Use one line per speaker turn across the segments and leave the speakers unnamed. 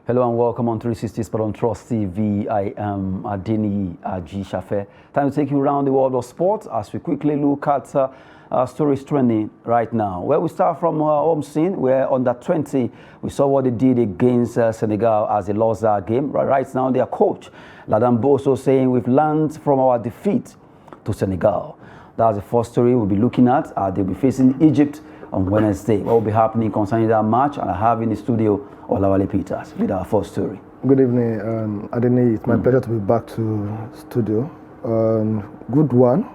Hello and welcome on 360 Sport on Trust TV. I am Adeni Aji Shafe. Time to take you around the world of sports as we quickly look at stories trending right now. Well, we start from home scene where under 20 we saw what they did against Senegal as they lost that game. Right now, their coach Ladan Boso saying we've learned from our defeat to Senegal. That's the first story we'll be looking at. They'll be facing Egypt on Wednesday. What will be happening concerning that match? And I have in the studio Olawale Peters with our first story.
Good evening, Adeni. It's my pleasure to be back to studio. Good one.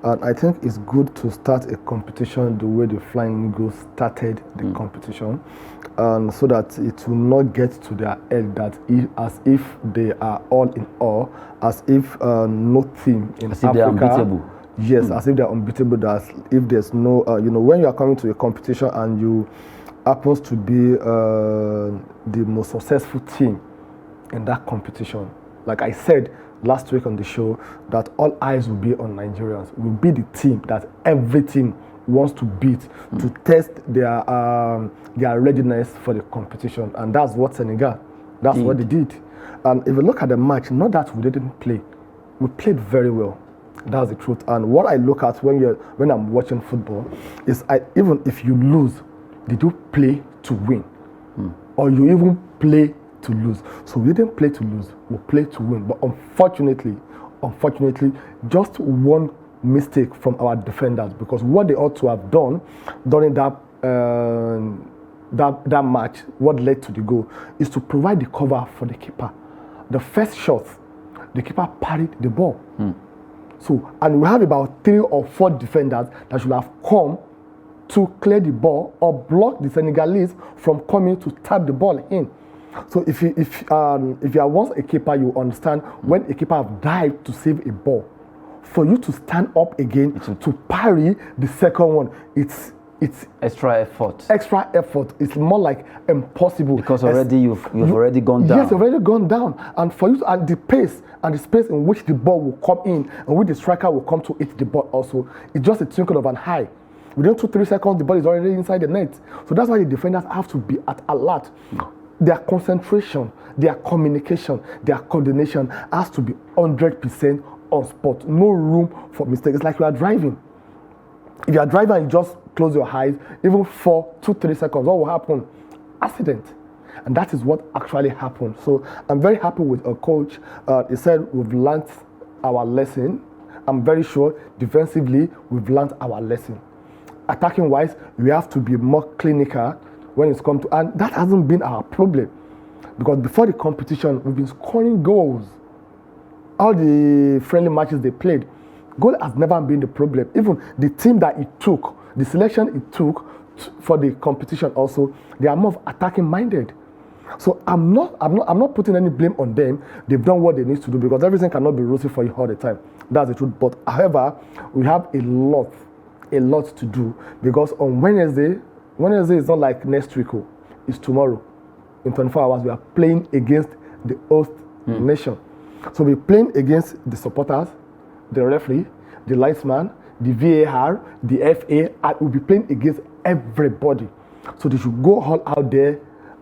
And I think it's good to start a competition the way the Flying Eagles started the competition, so that it will not get to their head that as if they are all in all, as if no team in Africa.
They are unbeatable.
Yes, as if they're unbeatable. That if there's no, when you are coming to a competition and you happens to be the most successful team in that competition, like I said last week on the show, that all eyes will be on Nigerians. Will be the team that every team wants to beat to test their readiness for the competition, and that's what Senegal. That's what they did. And if you look at the match, not that we didn't play, we played very well. That's the truth. And what I look at when I'm watching football is even if you lose, did you play to win, or you even play to lose? So we didn't play to lose, we played to win. But unfortunately, just one mistake from our defenders, because what they ought to have done during that match, what led to the goal, is to provide the cover for the keeper. The first shot, the keeper parried the ball. So, and we have about 3 or 4 defenders that should have come to clear the ball or block the Senegalese from coming to tap the ball in. So if you are once a keeper, you understand when a keeper have dived to save a ball, for you to stand up again to parry the second one, it's
extra effort.
Extra effort. It's more like impossible,
because already you've already gone down.
Yes, you've already gone down, and for you to, and the pace and the space in which the ball will come in and which the striker will come to hit the ball also, it's just a twinkle of an eye. Within 2-3 seconds, the ball is already inside the net. So that's why the defenders have to be at alert. Their concentration, their communication, their coordination has to be 100% on spot. No room for mistakes. It's like you are driving. If you are driving and you just close your eyes, even for 2-3 seconds, what will happen? Accident. And that is what actually happened. So I'm very happy with our coach. He said we've learned our lesson. I'm very sure defensively we've learned our lesson. Attacking wise, we have to be more clinical when it's come to, and that hasn't been our problem, because before the competition we've been scoring goals. All the friendly matches they played, goal has never been the problem. Even the team that it took, the selection it took for the competition also, they are more attacking minded. So I'm not putting any blame on them. They've done what they need to do, because everything cannot be rosy for you all the time. That's the truth. But however, we have a lot to do, because on Wednesday is not like next week, it's tomorrow. In 24 hours we are playing against the host nation. So we're playing against the supporters, the referee, the linesman, the VAR, the FA, and we'll be playing against everybody. So they should go all out there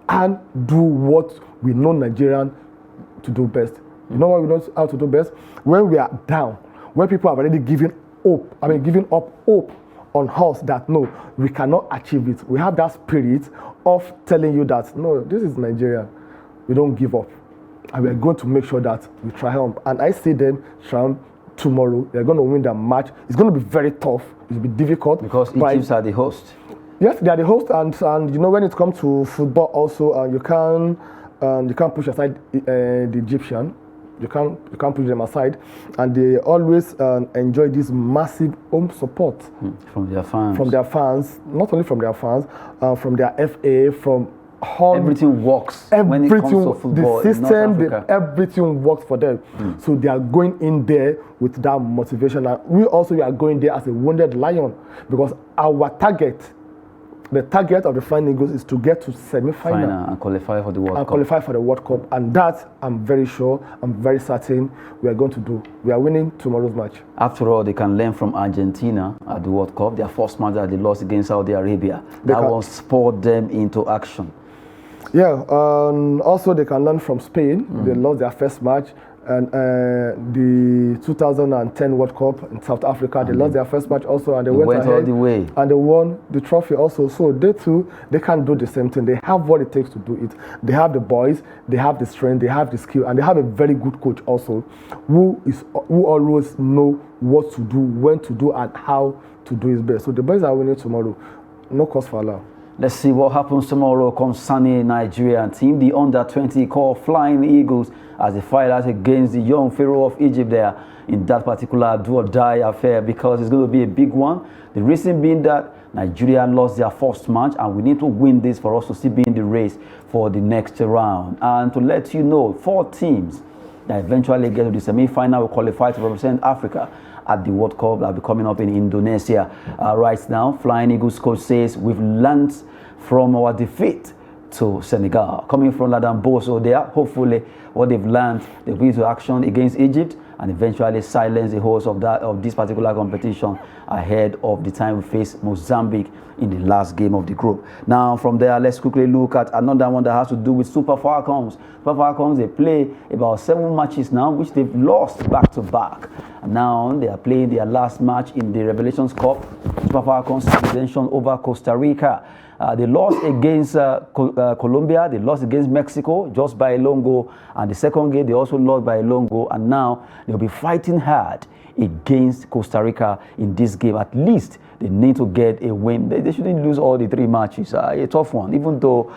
and do what we know Nigerian to do best. You know what we know how to do best? When we are down, when people have already given up hope on us that no, we cannot achieve it. We have that spirit of telling you that no, this is Nigeria. We don't give up, and we are going to make sure that we triumph. And I see them triumph tomorrow. They're going to win the match. It's going to be very tough. It will be difficult
because Egypt are the host.
Yes, they are the host, and when it comes to football, also you can't push aside the Egyptian. You can't push them aside, and they always enjoy this massive home support
from their fans.
Not only from their fans, from their FA, from all.
Everything works when it comes to football.
The system, everything works for them. So they are going in there with that motivation, and we are going there as a wounded lion, because our target. The target of the Flying Eagles is to get to semi-final
and qualify for the
World Cup. And that, I'm very certain we are going to do. We are winning tomorrow's match.
After all, they can learn from Argentina at the World Cup. Their first match that they lost against Saudi Arabia. That one spurred them into action.
Yeah, also they can learn from Spain. They lost their first match. And the 2010 World Cup in South Africa, they lost their first match also, and they went ahead
all the way.
And they won the trophy also. So they too, they can do the same thing. They have what it takes to do it. They have the boys, they have the strength, they have the skill, and they have a very good coach also, who always know what to do, when to do, and how to do his best. So the boys are winning tomorrow. No cause for alarm.
Let's see what happens tomorrow concerning Nigerian team. The under-20 called Flying Eagles as they fight out against the young Pharaoh of Egypt there in that particular do-or-die affair, because it's going to be a big one. The reason being that Nigeria lost their first match, and we need to win this for us to still be in the race for the next round. And to let you know, 4 teams that eventually get to the semi-final will qualify to represent Africa at the World Cup that will be coming up in Indonesia. Right now, Flying Eagles coach says we've learned from our defeat to Senegal. Coming from Ladan Boso there, hopefully what they've learned, they'll be into action against Egypt and eventually silence the host of this particular competition ahead of the time we face Mozambique in the last game of the group. Now from there, let's quickly look at another one that has to do with Super Falcons. Super Falcons, they play about 7 matches now, which they've lost back-to-back. And now they are playing their last match in the Revelations Cup. Super Falcons redemption over Costa Rica. They lost against Colombia, they lost against Mexico just by a long goal, and the second game they also lost by a long goal, and now they'll be fighting hard against Costa Rica in this game. At least they need to get a win. They shouldn't lose all the 3 matches. A tough one, even though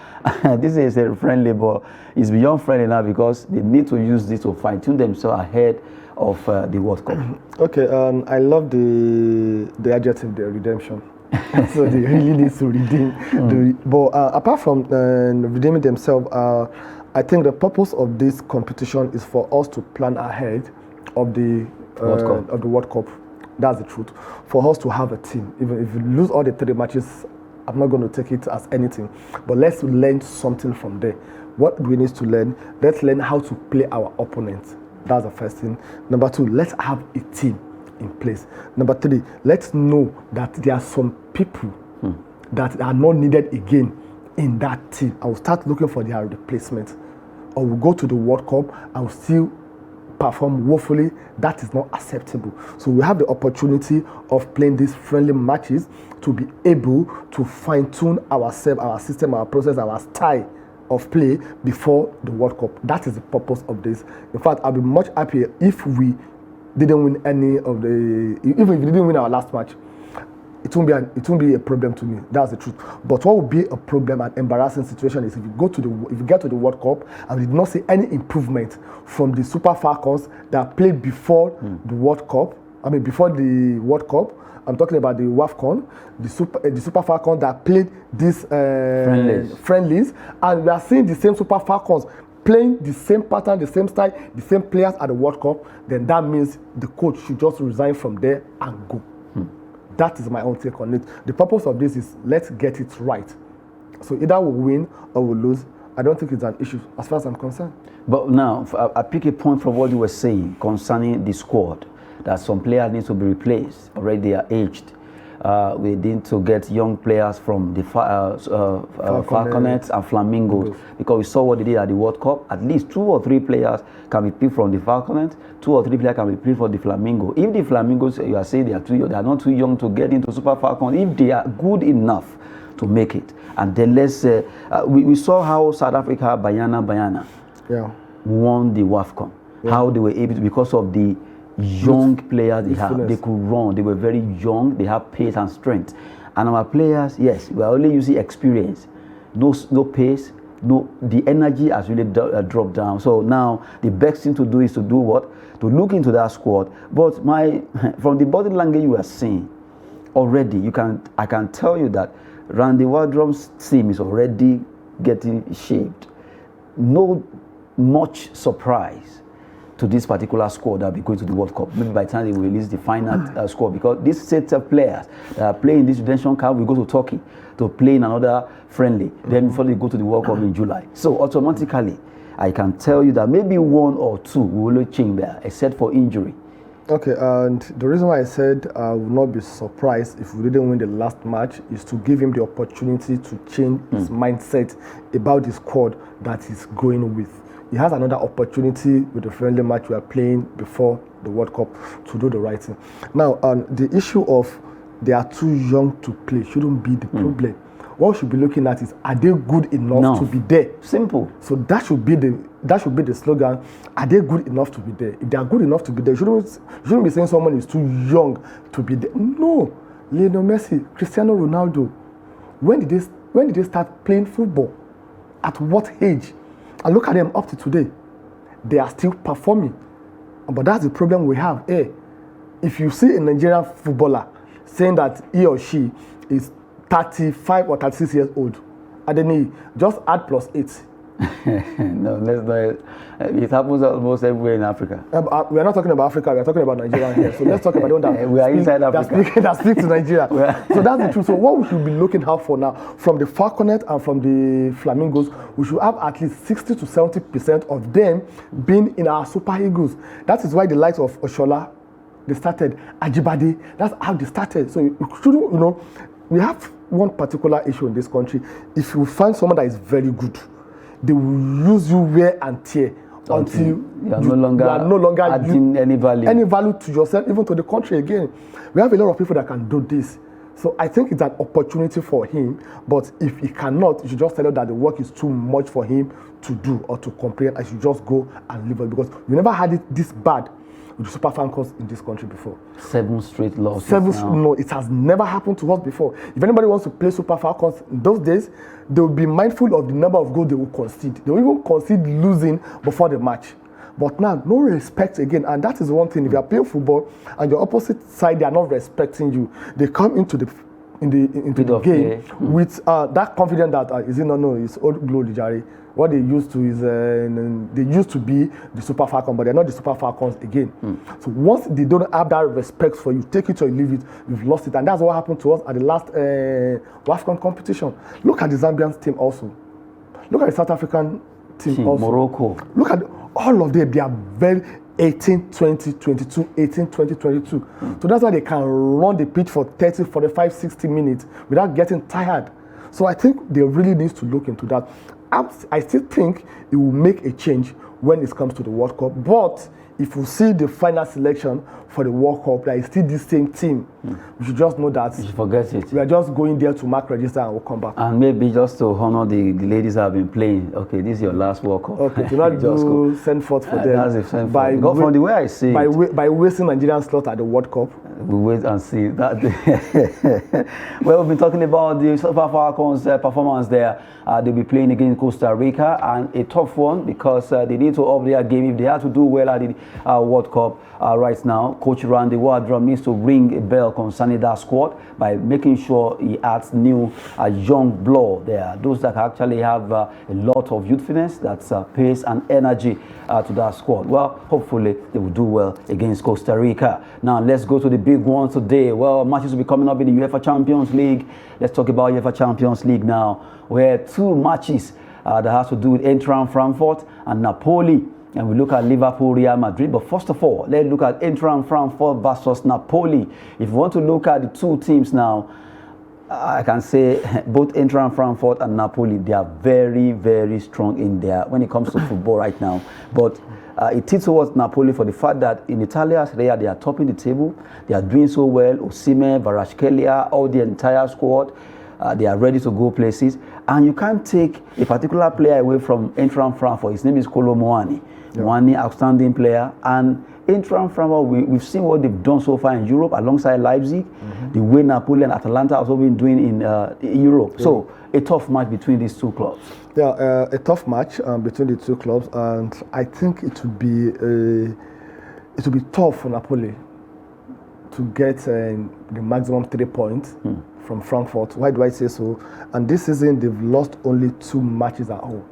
this is a friendly, but it's beyond friendly now because they need to use this to fine-tune themselves ahead of the World Cup. Okay,
I love the adjective, the redemption. So they really need to redeem. But apart from redeeming themselves, I think the purpose of this competition is for us to plan ahead of the World Cup. That's the truth. For us to have a team. Even if we lose all the 3 matches, I'm not going to take it as anything. But let's learn something from there. What we need to learn, let's learn how to play our opponents. That's the first thing. Number 2, let's have a team in place. Number 3, let's know that there are some people that are not needed again in that team. I will start looking for their replacement. Or we'll go to the World Cup and we'll still perform woefully. That is not acceptable. So we have the opportunity of playing these friendly matches to be able to fine-tune ourselves, our system, our process, our style of play before the World Cup. That is the purpose of this. In fact, I'll be much happier if we didn't win any of the, even if we didn't win our last match, it won't be a problem to me. That's the truth. But what would be a problem and embarrassing situation is if you get to the World Cup and we did not see any improvement from the Super Falcons that played before the World Cup. I mean, before the World Cup. I'm talking about the WAFCON, the Super Falcons that played these friendlies, and we are seeing the same Super Falcons playing the same pattern, the same style, the same players at the World Cup. Then that means the coach should just resign from there and go. That is my own take on it. The purpose of this is let's get it right. So either we'll win or we'll lose. I don't think it's an issue as far as I'm concerned.
But now, I pick a point from what you were saying concerning the squad, that some players need to be replaced. Already they are aged. We need to get young players from the Falconets and Flamingos, because we saw what they did at the World Cup. At least 2 or 3 players can be picked from the Falconets, 2 or 3 players can be picked from the Flamingo. If the Flamingos, you are saying they are not too young to get into Super Falcons, if they are good enough to make it, and then let's we saw how South Africa, Bayana won the WAFCON, how they were able to, because of the young players they have. They could run. They were very young. They have pace and strength. And our players, yes, we are only using experience. No pace. No, the energy has really dropped down. So now the best thing to do is to do what? To look into that squad. But from the body language you are seeing already, I can tell you that Randy Wardrum's team is already getting shaped. No much surprise to this particular squad that will be going to the World Cup. Maybe by the time they will release the final squad, because this set of players that are playing this redemption camp will go to Turkey to play in another friendly, then before they go to the World Cup in July. So automatically, I can tell you that maybe 1 or 2 will change there, except for injury.
Okay, and the reason why I said I would not be surprised if we didn't win the last match is to give him the opportunity to change his mindset about the squad that he's going with. He has another opportunity with the friendly match we are playing before the World Cup to do the right thing. Now, the issue of they are too young to play shouldn't be the problem. What we should be looking at is, are they good enough to be there?
Simple.
So that should be the slogan. Are they good enough to be there? If they are good enough to be there, you shouldn't be saying someone is too young to be there. No. Lionel Messi, Cristiano Ronaldo, when did they start playing football? At what age? And look at them up to today. They are still performing. But that's the problem we have. If you see a Nigerian footballer saying that he or she is 35 or 36 years old, Adeni, just add +8.
No, let's not. It happens almost everywhere in Africa.
We are not talking about Africa, we are talking about Nigeria here. So let's talk about the one that
we are inside Africa.
That speaks to Nigeria. So that's the truth. So what we should be looking out for now, from the Falconet and from the Flamingos, we should have at least 60 to 70% of them being in our Super Eagles. That is why the likes of Oshola, they started, Ajibade, that's how they started. So you shouldn't, we have one particular issue in this country. If you find someone that is very good, they will use you wear and tear until you are no longer
adding any
value to yourself, even to the country again. We have a lot of people that can do this. So I think it's an opportunity for him, but if he cannot, you should just tell him that the work is too much for him to do or to comprehend. I should just go and live it, because we never had it this bad with the Super Falcons in this country before.
7 straight losses.
No, it has never happened to us before. If anybody wants to play Super Falcons in those days, they will be mindful of the number of goals they will concede. They will even concede losing before the match. But now, no respect again. And that is one thing. If you are playing football and your opposite side, they are not respecting you, they come into the game with that confidence that it's old glory, Jari. What they used to is they used to be the Super Falcons, but they're not the Super Falcons again. So once they don't have that respect for you, take it or leave it, you've lost it. And that's what happened to us at the last WAFCON competition. Look at the Zambian team also. Look at the South African team also.
Morocco.
Look at all of them. They are very 18, 20, 22, 18, 20, 22. So that's why they can run the pitch for 30, 45, 60 minutes without getting tired. So I think they really need to look into that. I still think it will make a change when it comes to the World Cup. But if we see the final selection for the World Cup, that is still the same team, we should just know that
you should forget it.
We are just going there to mark register and we'll come back.
And maybe just to honor the ladies that have been playing. Okay, this is your last World Cup.
Okay, do not do send forth for them.
That's a send forth. From the way I see it.
By wasting Nigerian slot at the World Cup.
We wait and see that. Well, we've been talking about the Super Falcons performance there. They'll be playing against Costa Rica, and a tough one because they need to up their game if they have to do well at the World Cup right now. Coach Randy Wardrum needs to ring a bell concerning that squad by making sure he adds new young blood there. Those that actually have a lot of youthfulness, that's pace and energy to that squad. Well, hopefully they will do well against Costa Rica. Now let's go to the big one today. Well, matches will be coming up in the UEFA Champions League. Let's talk about UEFA Champions League now, where 2 matches that has to do with Eintracht Frankfurt and Napoli. And we look at Liverpool, Real Madrid. But first of all, let's look at Eintracht Frankfurt versus Napoli. If you want to look at the 2 teams now, I can say both Eintracht Frankfurt and Napoli, they are very, very strong in there when it comes to football right now. But it tilts towards Napoli for the fact that in Italia, they are topping the table. They are doing so well. Osimhen, Kvaratskhelia, all the entire squad. They are ready to go places. And you can't take a particular player away from Eintracht Frankfurt. His name is Kolo Muani. Muani, outstanding player. And Eintracht Frankfurt, we've seen what they've done so far in Europe alongside Leipzig. The way Napoli and Atalanta have also been doing in Europe. So a tough match between these 2 clubs.
Yeah, a tough match between the 2 clubs, and I think it would be tough for Napoli to get the maximum 3 points from Frankfurt. Why do I say so? And this season they've lost only 2 matches at home.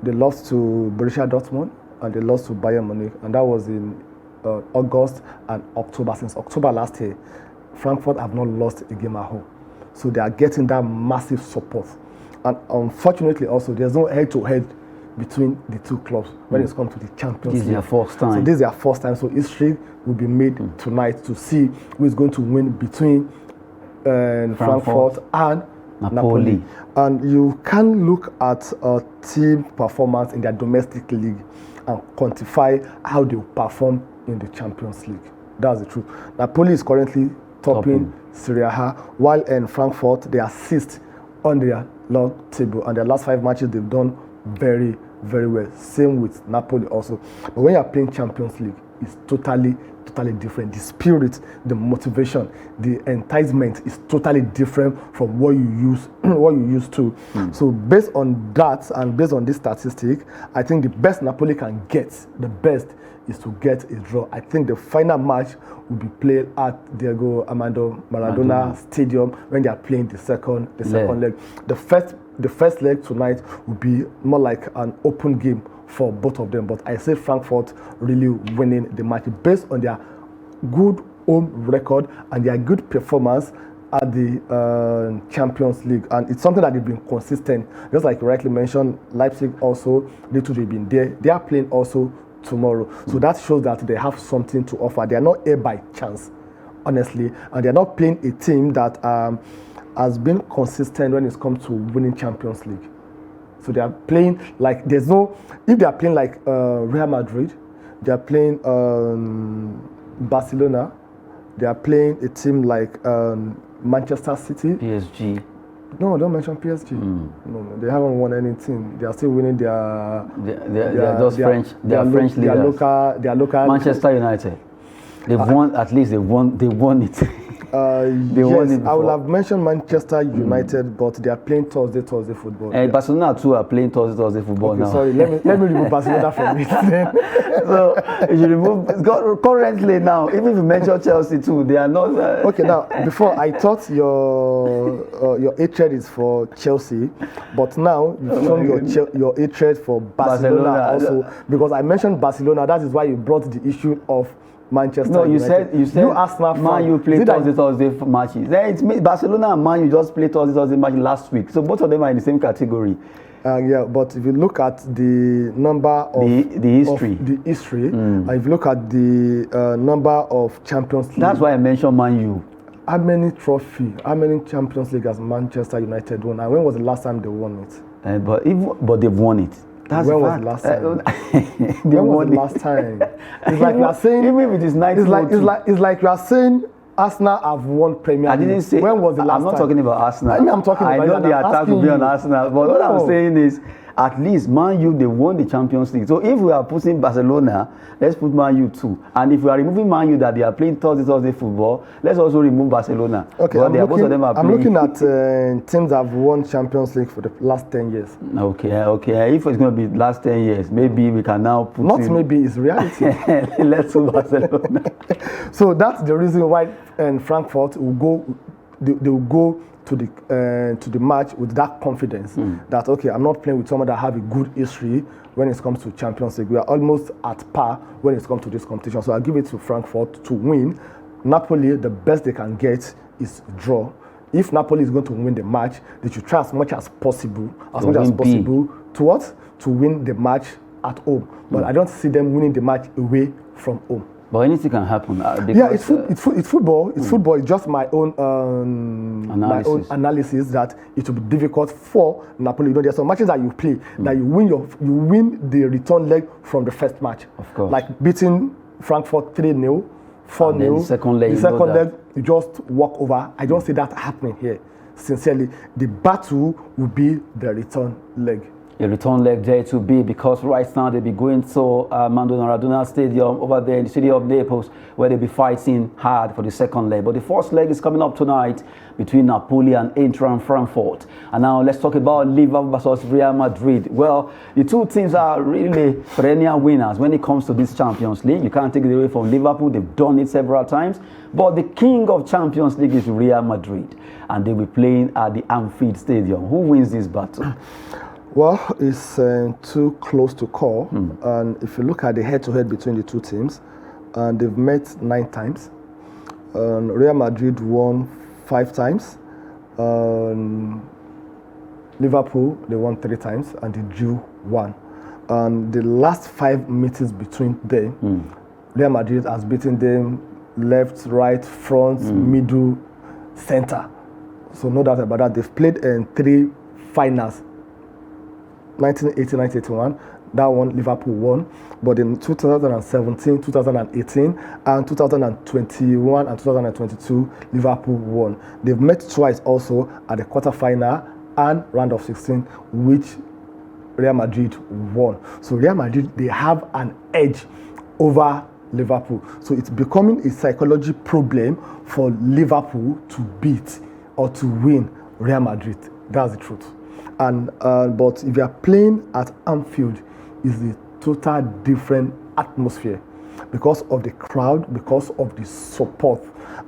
They lost to Borussia Dortmund and they lost to Bayern Munich, and that was in August and October. Since October last year, Frankfurt have not lost a game at home. So they are getting that massive support. And unfortunately also, there's no head-to-head between the two clubs when it's come to the Champions
This is
League.
their first time.
So this is their first time. So history will be made tonight to see who is going to win between Frankfurt and Napoli. And you can look at a team performance in their domestic league and quantify how they will perform in the Champions League. That's the truth. Napoli is currently topping Serie A, while in Frankfurt they are sixth on their log table, and their last 5 matches they've done very, very well. Same with Napoli also. But when you are playing Champions League, it's totally different. The spirit, the motivation, the enticement is totally different from what you used to. So based on that and based on this statistic, I think the best Napoli can get, the best is to get a draw. I think the final match will be played at Diego Armando Maradona Stadium when they are playing the second leg. The first leg tonight will be more like an open game for both of them, but I say Frankfurt really winning the match based on their good home record and their good performance at the Champions League. And it's something that they've been consistent. Just like you rightly mentioned, Leipzig also, they've been there. They are playing also tomorrow. So that shows that they have something to offer. They are not here by chance, honestly, and they are not playing a team that has been consistent when it comes to winning Champions League. So they are playing like if they are playing like Real Madrid, they are playing Barcelona, they are playing a team like Manchester City.
PSG.
No, don't mention PSG. No, they haven't won anything. They are still winning they are French leaders. Their local
Manchester United. They've won, at least they won it.
Yes, I would have mentioned Manchester United, but they are playing Thursday football.
And Barcelona too are playing Thursday football now.
Sorry, let me remove Barcelona from it then.
So if you remove currently now, even if you mention Chelsea too, they are not.
Okay, now before I thought your hatred is for Chelsea, but now you've shown your hatred for Barcelona also, because I mentioned Barcelona. That is why you brought the issue of Manchester United.
You said
Arsenal
Man U play Thursday matches. It's Barcelona and Man U just played Thursday match last week. So both of them are in the same category.
Yeah, but if you look at the number of the history, and if you look at the number of Champions League,
that's why I mentioned Man U.
How many Champions League has Manchester United won? And when was the last time they won it?
But they've won it. That's
when was the last time? When was the last time? It's like you are saying.
Even if it is 1902.
It's like you are saying Arsenal have won Premier League.
I didn't say.
When was the last time?
I'm not talking about Arsenal.
I'm talking about.
I know the attack will be on Arsenal, but what I'm saying is, at least Man U, they won the Champions League. So if we are putting Barcelona, let's put Man U too. And if we are removing Man U that they are playing Thursday football, let's also remove Barcelona.
Okay, I'm looking at teams that have won Champions League for the last 10 years.
Okay. If it's going to be last 10 years, maybe we can now put
maybe, it's reality.
Let's do Barcelona.
So that's the reason why Frankfurt will go. They will go to the match with that confidence that, okay, I'm not playing with someone that have a good history when it comes to Champions League. We are almost at par when it comes to this competition. So I'll give it to Frankfurt to win. Napoli, the best they can get is draw. If Napoli is going to win the match, they should try as much as possible to win the match at home. But I don't see them winning the match away from home.
But anything can happen.
It's football. It's football. It's just my own analysis that it will be difficult for Napoli. You know, there are some matches that you play that you win the return leg from the first match.
Of course.
Like beating Frankfurt 3-0, 4-0.
The second leg,
you just walk over. I don't see that happening here. Sincerely, the battle will be the return leg.
A return leg there to be, because right now they'll be going to Armando Maradona Stadium over there in the city of Naples, where they'll be fighting hard for the second leg. But the first leg is coming up tonight between Napoli and Eintracht Frankfurt. And now let's talk about Liverpool versus Real Madrid. Well, the two teams are really perennial winners when it comes to this Champions League. You can't take it away from Liverpool. They've done it several times. But the king of Champions League is Real Madrid, and they'll be playing at the Anfield Stadium. Who wins this battle?
Well, it's too close to call. And if you look at the head-to-head between the two teams, they've met 9 times. Real Madrid won 5 times. Liverpool, they won 3 times, and they drew 1. And the last 5 meetings between them, Real Madrid has beaten them left, right, front, middle, center. So no doubt about that. They've played in 3 finals. 1980, 1981. That one Liverpool won. But in 2017, 2018, and 2021 and 2022, Liverpool won. They've met twice also at the quarterfinal and round of 16, which Real Madrid won. So Real Madrid, they have an edge over Liverpool. So it's becoming a psychology problem for Liverpool to beat or to win Real Madrid. That's the truth. And but if you are playing at Anfield, it's a total different atmosphere because of the crowd, because of the support.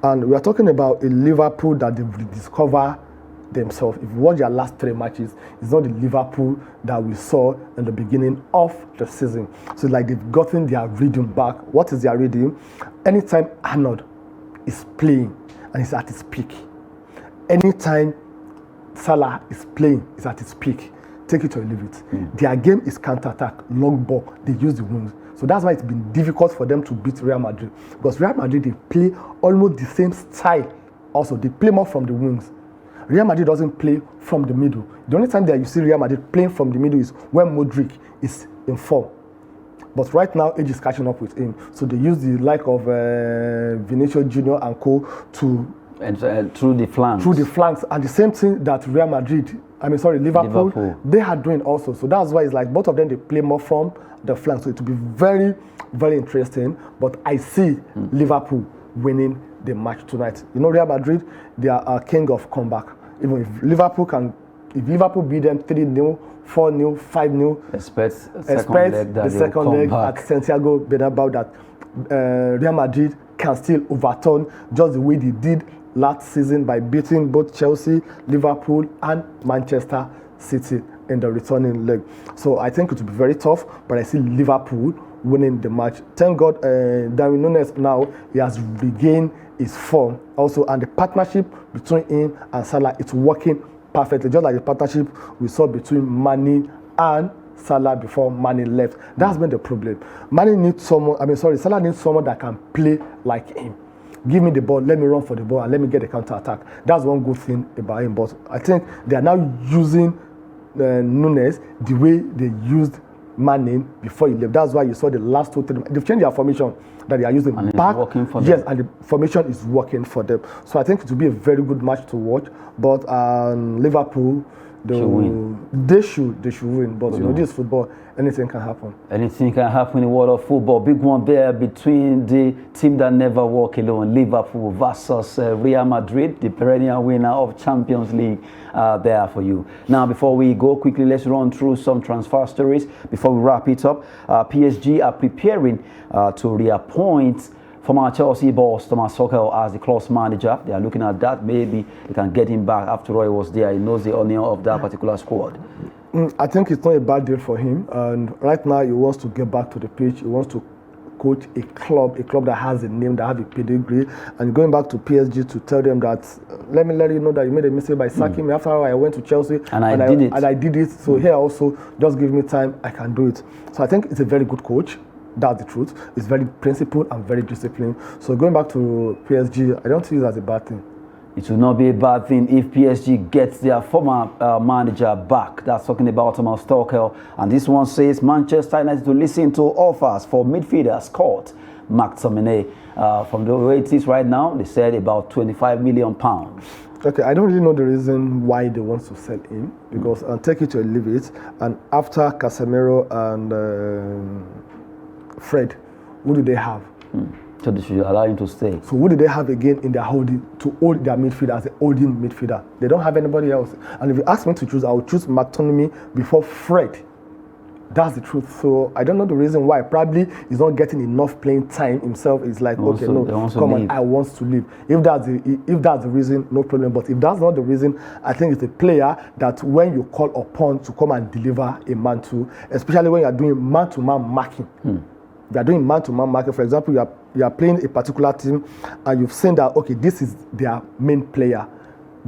And we are talking about a Liverpool that they've rediscovered themselves. If you watch their last 3 matches, it's not the Liverpool that we saw in the beginning of the season. So like they've gotten their rhythm back. What is their rhythm? Anytime Arnold is playing and he's at his peak, anytime Salah is playing, is at his peak, take it or leave it. Their game is counter-attack, long ball, they use the wings. So that's why it's been difficult for them to beat Real Madrid. Because Real Madrid, they play almost the same style. Also, they play more from the wings. Real Madrid doesn't play from the middle. The only time that you see Real Madrid playing from the middle is when Modric is in form. But right now, age is catching up with him. So they use the like of Vinicius Jr. and co to
through the flanks.
Through the flanks. And the same thing that Liverpool, they are doing also. So that's why it's like both of them, they play more from the flanks. So it will be very, very interesting. But I see Liverpool winning the match tonight. You know, Real Madrid, they are king of comeback. Even if Liverpool beat them 3-0, 4-0, 5-0, expect the second leg at Santiago Bernabeu that Real Madrid can still overturn just the way they did last season by beating both Chelsea, Liverpool, and Manchester City in the returning leg. So I think it will be very tough, but I see Liverpool winning the match. Thank God, Darwin Núñez now, he has regained his form also, and the partnership between him and Salah, it's working perfectly, just like the partnership we saw between Mane and Salah before Mane left. That's been the problem. Salah needs someone that can play like him. Give me the ball, let me run for the ball, and let me get the counter-attack. That's one good thing about him. But I think they are now using Núñez the way they used Mane before he left. That's why you saw the last 2-3. They've changed their formation that they are using
and
back.
It's working for them.
Yes, and the formation is working for them. So I think it will be a very good match to watch. But Liverpool, they should win. But you know, this is football. Anything can happen. Anything
can happen in the world of football. Big one there between the team that never walk alone, Liverpool versus Real Madrid, the perennial winner of Champions League, there for you. Now, before we go quickly, let's run through some transfer stories before we wrap it up. PSG are preparing to reappoint former Chelsea boss Thomas Tuchel as the club's manager. They are looking at that. Maybe they can get him back. After all, he was there. He knows the owner of that particular squad.
I think it's not a bad deal for him. And right now, he wants to get back to the pitch. He wants to coach a club that has a name, that has a pedigree. And going back to PSG to tell them that, let me let you know that you made a mistake by sacking me. After all, I went to Chelsea
and I did it.
So here also, just give me time, I can do it. So I think it's a very good coach. That's the truth. It's very principled and very disciplined. So going back to PSG, I don't see it as a bad thing.
It will not be a bad thing if PSG gets their former manager back. That's talking about Thomas Tuchel. And this one says Manchester United to listen to offers for midfielder Scott McTominay. From the way it is right now, they said about £25 million.
Okay, I don't really know the reason why they want to sell him, because take it or leave it. And after Casemiro and Fred, who do they have?
So they should allow him to stay.
So who do they have again in their holding to hold their midfielder as a holding midfielder? They don't have anybody else. And if you ask me to choose, I would choose McTominay before Fred. That's the truth. So I don't know the reason why. Probably he's not getting enough playing time himself. It's like, okay, no, come on, I want to leave. If that's the reason, no problem. But if that's not the reason, I think it's a player that when you call upon to come and deliver a man to, especially when you are doing man-to-man marking. You are doing man-to-man marking. For example, you are playing a particular team and you've seen that, okay, this is their main player.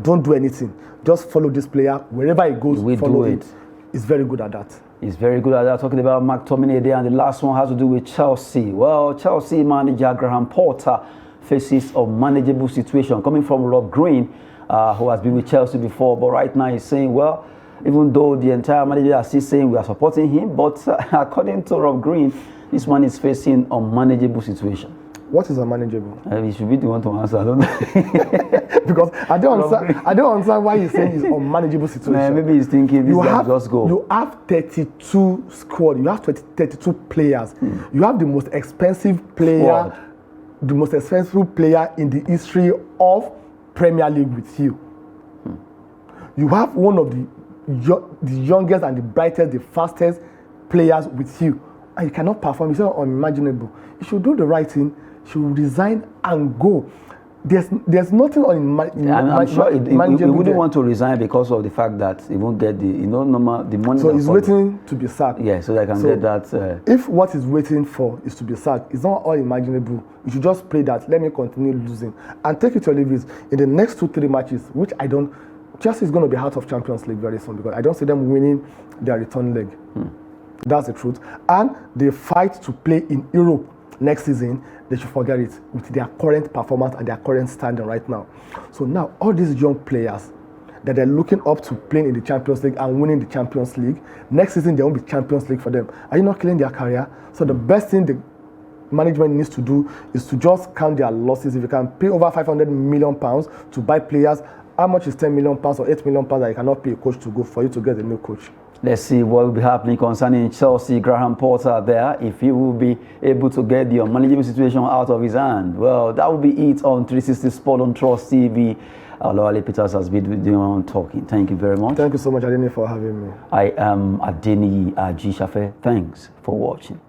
Don't do anything. Just follow this player. Wherever he goes, follow it. He's very good at that.
He's very good at that. Talking about McTominay there, and the last one has to do with Chelsea. Well, Chelsea manager Graham Potter faces a manageable situation coming from Rob Green, who has been with Chelsea before, but right now he's saying, well, even though the entire manager is still saying we are supporting him, but according to Rob Green, this man is facing a manageable situation.
What is unmanageable?
He should be the one to answer. I don't know.
Because I don't understand why he's saying it's unmanageable situation.
Maybe he's thinking this guy just go.
You have 32 squad. You have 32 players. You have the most expensive player, the most expensive player in the history of Premier League with you. You have one of the youngest and the brightest, the fastest players with you, and you cannot perform. It's unimaginable. You should do the right thing. Should resign and go. There's nothing
I'm sure he wouldn't want to resign because of the fact that he won't get the the money.
So he's waiting to be sacked.
Yeah, so they can get that.
If what he's waiting for is to be sacked, it's not all imaginable. You should just pray that let me continue losing and take it or leave it. In the next 2-3 matches, which I don't, Chelsea is going to be out of Champions League very soon because I don't see them winning their return leg. That's the truth. And they fight to play in Europe next season. They should forget it with their current performance and their current standing right now. So now all these young players that they're looking up to playing in the Champions League and winning the Champions League, next season there won't be Champions League for them. Are you not killing their career? So the best thing the management needs to do is to just count their losses. If you can pay over £500 million to buy players, how much is £10 million or £8 million that you cannot pay a coach to go for you to get a new coach?
Let's see what will be happening concerning Chelsea. Graham Potter there, if he will be able to get the unmanageable situation out of his hand. Well, that will be it on 360 Sport on Trust TV. Lowale Peters has been doing talking. Thank you very much.
Thank you so much, Adeni, for having me.
I am Adeni Aji Shafe. Thanks for watching.